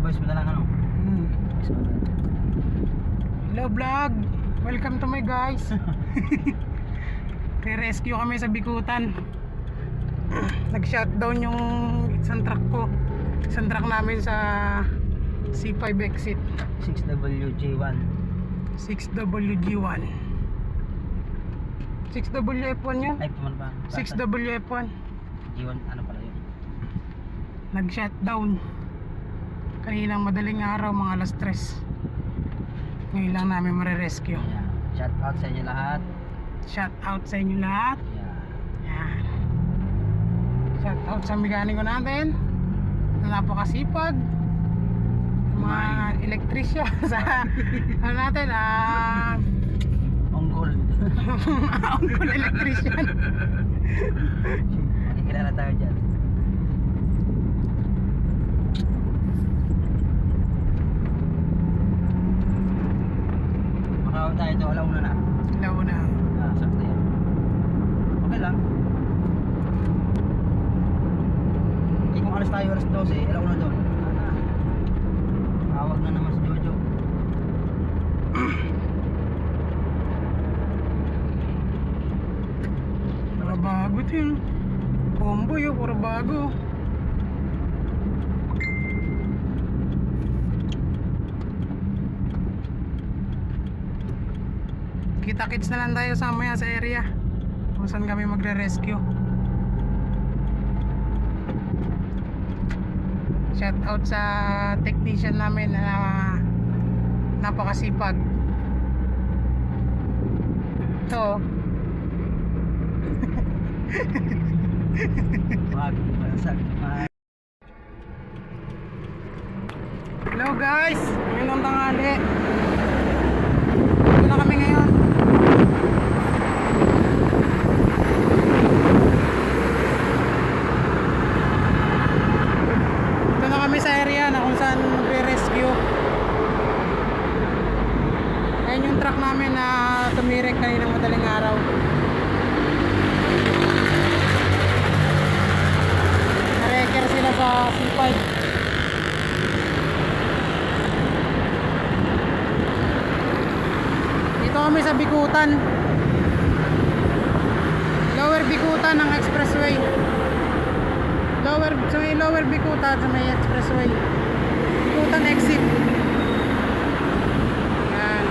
voice mo na lang ano. Voice mo na. Hello vlog, welcome to my guys. Re-rescue kami sa Bikutan. Nag-shutdown yung isang truck ko. Isang truck namin sa C5 exit 6WG1. 6WG1 6WF1 yun? Ay, puman ba? 6WF1 G1, ano pala yun? Nag-shutdown kaninang madaling araw, mga alas 3. Ngayon lang namin mare-rescue. Ayan. Shout out sa inyo lahat. Shout out sa inyo lahat. Ayan. Yan. Shout out sa mekaniko natin na napakasipag, mga elektrisya sa ano natin, Onggol. Uncle electrician. Makikilala tayo dyan. Makawin tayo ito, alauna na. Ilaw na. Sakto yan. Okay lang. Eh kung alas tayo, alas 12, alauna doon. Tawag na naman si Jojo. Puro bago ito yun. Combo yun, puro bago. Kita-kits na lang tayo sa maya sa area kung saan kami magre-rescue. Shout out sa technician namin na napakasipag. Ito hello guys, ngayon ang tanghali. Ito na kami ngayon. Ito na kami sa area na kung saan re-rescue. Ayan yung truck namin na tumirik kaninang madaling araw. Nareker sila sa C5. Dito kami sa Bikutan, Lower Bikutan ng expressway. Lower Bikutan sa may expressway, Bikutan exit. Yan.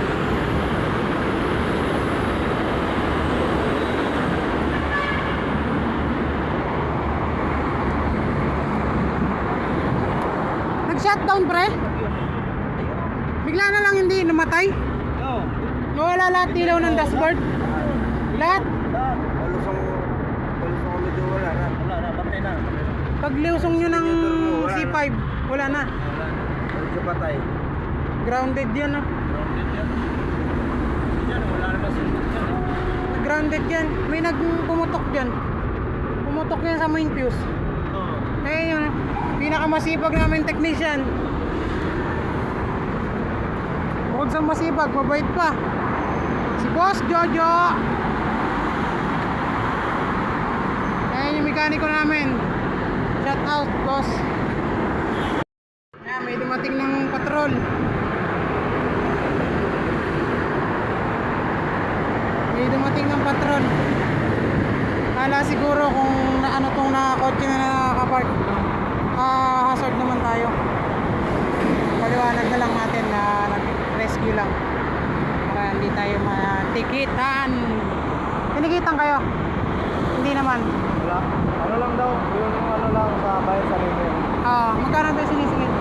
Nag-shutdown pre? Bigla na lang hindi namatay? Nawala lahat ilaw ng dashboard? Lahat? Palusong ulit yung wala na, patay na. Paglusong nyo ng C5, wala na. Ulit yung patay. Grounded yan, no? Grounded yan. Yan, wala na ba sinuot yan? Grounded yan. May pumutok dyan. Pumutok yan sa main fuse. Eh yun, pinakamasipag namin technician. Bukod sa masipag, mabait pa. Si Boss Jojo. Ayan yung mekaniko namin. Shout out, boss. Ayan, may dumating ng patrol. May dumating ng patrol. Kala siguro kung ano tong nakakotse na nakakapark. Hazard naman tayo. Paliwanag na lang natin na nag-rescue lang. Para hindi tayo matikitan. Tinikitan kayo? Hindi naman. Wala. Ano lang daw, yung ano lang sa bayan sa rin. Magkano tayo sinisingit?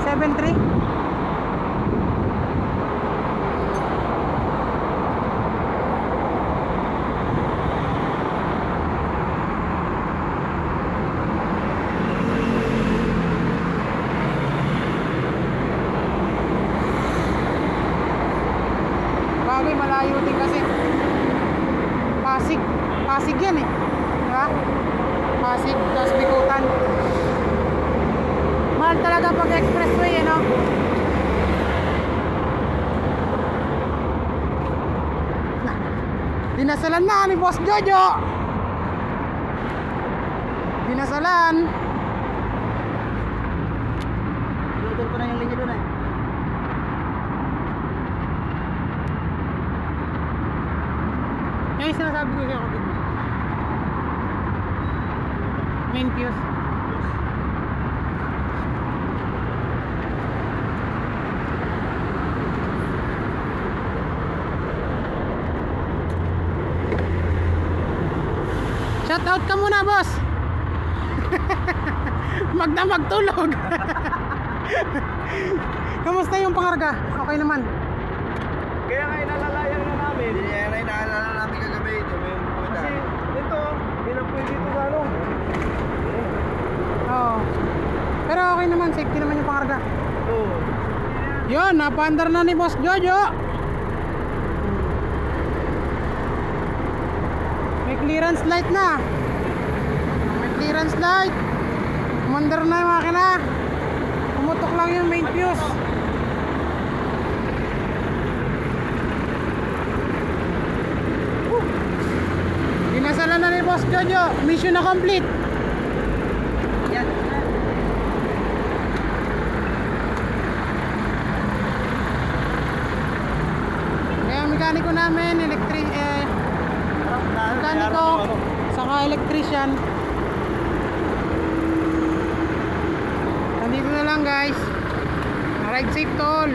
7.3? Bagay, malayo din kasi. Pasig yan eh. Diba? Pasig, tapos Bikutan. Mahal talaga pag expressway eh, no? Dinasalan na ni Boss Jojo. Dinasalan. kilo na eh. Yan yung sinasabi ko sa'yo kapit. Main fuse. Shout out ka muna, boss. Magdamag tulog. Kamusta yung pangarga? Okay naman. Kaya nga inalalayan na namin. Hindi na inaalala namin kagabi. Ito may pumunta. Kasi ito, pinapuwi dito sa ano. Oo. Pero okay naman, safety naman yung pangarga. Oo. Yun, napaandar na ni Boss Jojo. May clearance light na. May clearance light. Umandar na yung makina. Pumutok lang yung main fuse. Dinasala na ni Boss Jojo. Mission na complete. Yan. Kaya mekaniko namin, mekaniko, saka electrician. Nandito na lang guys. Ride safe to all.